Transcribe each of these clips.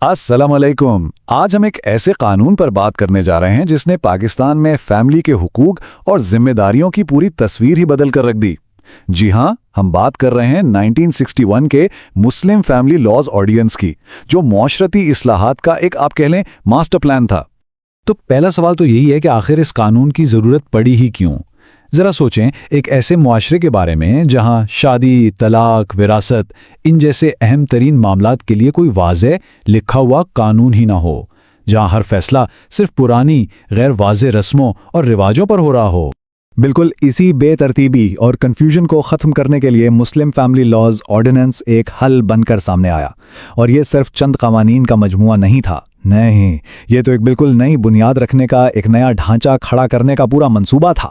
السلام علیکم۔ آج ہم ایک ایسے قانون پر بات کرنے جا رہے ہیں جس نے پاکستان میں فیملی کے حقوق اور ذمہ داریوں کی پوری تصویر ہی بدل کر رکھ دی۔ جی ہاں، ہم بات کر رہے ہیں 1961 کے مسلم فیملی لاز آرڈیننس کی، جو معاشرتی اصلاحات کا ایک آپ کہہ لیں ماسٹر پلان تھا۔ تو پہلا سوال تو یہی ہے کہ آخر اس قانون کی ضرورت پڑی ہی کیوں؟ ذرا سوچیں، ایک ایسے معاشرے کے بارے میں جہاں شادی، طلاق، وراثت، ان جیسے اہم ترین معاملات کے لیے کوئی واضح لکھا ہوا قانون ہی نہ ہو، جہاں ہر فیصلہ صرف پرانی غیر واضح رسموں اور رواجوں پر ہو رہا ہو۔ بالکل اسی بے ترتیبی اور کنفیوژن کو ختم کرنے کے لیے مسلم فیملی لاز آرڈیننس ایک حل بن کر سامنے آیا، اور یہ صرف چند قوانین کا مجموعہ نہیں تھا، نہیں، یہ تو ایک بالکل نئی بنیاد رکھنے کا، ایک نیا ڈھانچہ کھڑا کرنے کا پورا منصوبہ تھا۔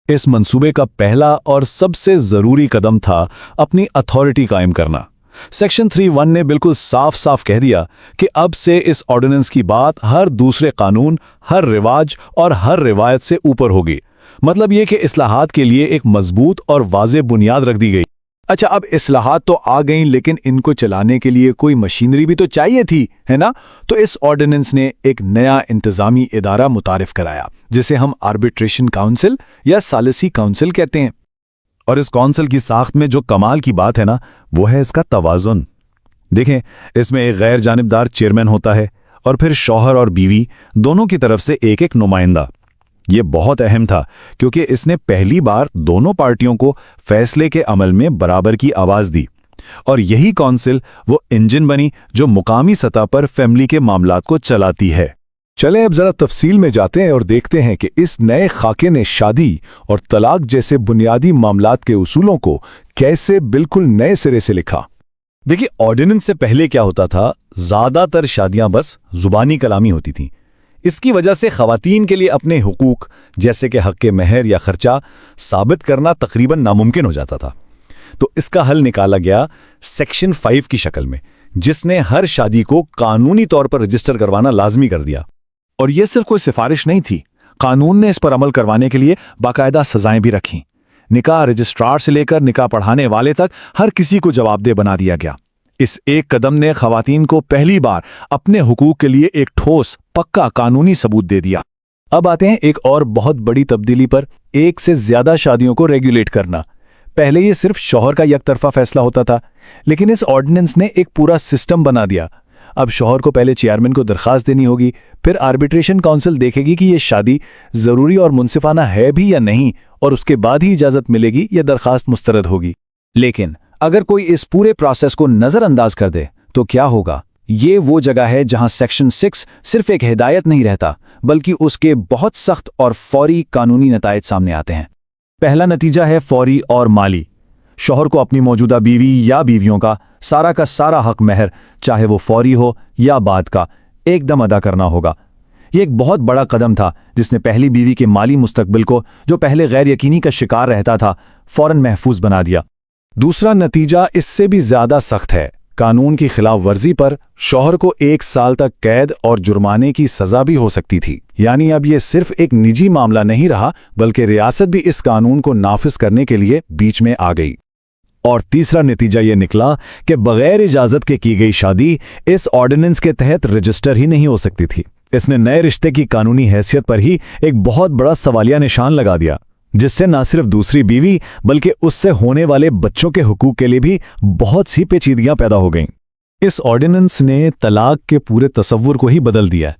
اس منصوبے کا پہلا اور سب سے ضروری قدم تھا اپنی اتھارٹی قائم کرنا۔ سیکشن 31 نے بالکل صاف صاف کہہ دیا کہ اب سے اس آرڈیننس کی بات ہر دوسرے قانون، ہر رواج اور ہر روایت سے اوپر ہوگی۔ مطلب یہ کہ اصلاحات کے لیے ایک مضبوط اور واضح بنیاد رکھ دی گئی۔ اچھا، اب اصلاحات تو آ گئیں، لیکن ان کو چلانے کے لیے کوئی مشینری بھی تو چاہیے تھی، ہے نا؟ تو اس آرڈیننس نے ایک نیا انتظامی ادارہ متعارف کرایا، جسے ہم آربیٹریشن کاؤنسل یا ثالثی کاؤنسل کہتے ہیں۔ اور اس کونسل کی ساخت میں جو کمال کی بات ہے نا، وہ ہے اس کا توازن۔ دیکھیں، اس میں ایک غیر جانبدار چیئرمین ہوتا ہے، اور پھر شوہر اور بیوی دونوں کی طرف سے ایک ایک نمائندہ۔ یہ بہت اہم تھا، کیونکہ اس نے پہلی بار دونوں پارٹیوں کو فیصلے کے عمل میں برابر کی آواز دی، اور یہی کونسل وہ انجن بنی جو مقامی سطح پر فیملی کے معاملات کو چلاتی ہے۔ چلیں اب ذرا تفصیل میں جاتے ہیں اور دیکھتے ہیں کہ اس نئے خاکے نے شادی اور طلاق جیسے بنیادی معاملات کے اصولوں کو کیسے بالکل نئے سرے سے لکھا۔ دیکھیے، آرڈیننس سے پہلے کیا ہوتا تھا، زیادہ تر شادیاں بس زبانی کلامی ہوتی تھیں۔ اس کی وجہ سے خواتین کے لیے اپنے حقوق جیسے کہ حق مہر یا خرچہ ثابت کرنا تقریباً ناممکن ہو جاتا تھا۔ تو اس کا حل نکالا گیا سیکشن 5 کی شکل میں، جس نے ہر شادی کو قانونی طور پر رجسٹر کروانا لازمی کر دیا۔ اور یہ صرف کوئی سفارش نہیں تھی، قانون نے اس پر عمل کروانے کے لیے باقاعدہ سزائیں بھی رکھیں۔ نکاح رجسٹرار سے لے کر نکاح پڑھانے والے تک ہر کسی کو جواب دہ بنا دیا گیا۔ اس ایک قدم نے خواتین کو پہلی بار اپنے حقوق کے لیے ایک ٹھوس پکا قانونی ثبوت دے دیا۔ اب آتے ہیں ایک اور بہت بڑی تبدیلی پر، ایک سے زیادہ شادیوں کو ریگولیٹ کرنا۔ پہلے یہ صرف شوہر کا یک طرفہ فیصلہ ہوتا تھا، لیکن اس آرڈیننس نے ایک پورا سسٹم بنا دیا۔ اب شوہر کو پہلے چیئرمین کو درخواست دینی ہوگی، پھر آربیٹریشن کاؤنسل دیکھے گی کہ یہ شادی ضروری اور منصفانہ ہے بھی یا نہیں، اور اس کے بعد ہی اجازت ملے گی یا درخواست مسترد ہوگی۔ لیکن اگر کوئی اس پورے پروسیس کو نظر انداز کر دے تو کیا ہوگا؟ یہ وہ جگہ ہے جہاں سیکشن 6 صرف ایک ہدایت نہیں رہتا، بلکہ اس کے بہت سخت اور فوری قانونی نتائج سامنے آتے ہیں۔ پہلا نتیجہ ہے فوری اور مالی۔ شوہر کو اپنی موجودہ بیوی یا بیویوں کا سارا حق مہر، چاہے وہ فوری ہو یا بعد کا، ایک دم ادا کرنا ہوگا۔ یہ ایک بہت بڑا قدم تھا جس نے پہلی بیوی کے مالی مستقبل کو، جو پہلے غیر یقینی کا شکار رہتا تھا، فوراً محفوظ بنا دیا۔ دوسرا نتیجہ اس سے بھی زیادہ سخت ہے۔ قانون کی خلاف ورزی پر شوہر کو 1 سال تک قید اور جرمانے کی سزا بھی ہو سکتی تھی۔ یعنی اب یہ صرف ایک نجی معاملہ نہیں رہا، بلکہ ریاست بھی اس قانون کو نافذ کرنے کے لیے بیچ میں آ گئی۔ اور تیسرا نتیجہ یہ نکلا کہ بغیر اجازت کے کی گئی شادی اس آرڈیننس کے تحت رجسٹر ہی نہیں ہو سکتی تھی۔ اس نے نئے رشتے کی قانونی حیثیت پر ہی ایک بہت بڑا سوالیہ نشان لگا دیا، جس سے نہ صرف دوسری بیوی بلکہ اس سے ہونے والے بچوں کے حقوق کے لیے بھی بہت سی پیچیدگیاں پیدا ہو گئیں۔ اس آرڈیننس نے طلاق کے پورے تصور کو ہی بدل دیا۔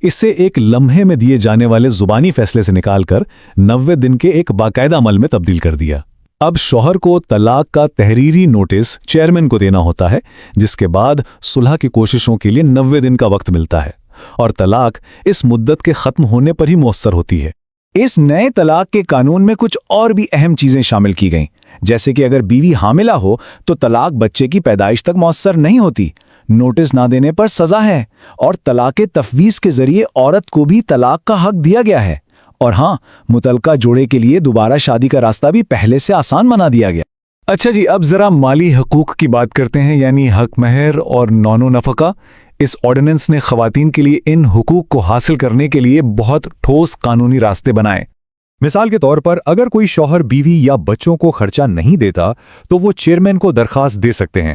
اسے ایک لمحے میں دیے جانے والے زبانی فیصلے سے نکال کر 90 دن کے ایک باقاعدہ عمل میں تبدیل کر دیا۔ اب شوہر کو طلاق کا تحریری نوٹس چیئرمین کو دینا ہوتا ہے، جس کے بعد صلح کی کوششوں کے لیے 90 دن کا وقت ملتا ہے، اور طلاق اس مدت کے ختم ہونے پر ہی مؤثر ہوتی ہے۔ اس نئے طلاق کے قانون میں کچھ اور بھی اہم چیزیں شامل کی گئیں، جیسے کہ اگر بیوی حاملہ ہو تو طلاق بچے کی پیدائش تک مؤثر نہیں ہوتی، نوٹس نہ دینے پر سزا ہے، اور طلاق تفویض کے ذریعے عورت کو بھی طلاق کا حق دیا گیا ہے۔ اور ہاں، متعلقہ جوڑے کے لیے دوبارہ شادی کا راستہ بھی پہلے سے آسان بنا دیا گیا۔ اچھا جی، اب ذرا مالی حقوق کی بات کرتے ہیں، یعنی حق مہر اور نون و نفقہ۔ اس آرڈیننس نے خواتین کے لیے ان حقوق کو حاصل کرنے کے لیے بہت ٹھوس قانونی راستے بنائے۔ مثال کے طور پر اگر کوئی شوہر بیوی یا بچوں کو خرچہ نہیں دیتا تو وہ چیئرمین کو درخواست دے سکتے ہیں۔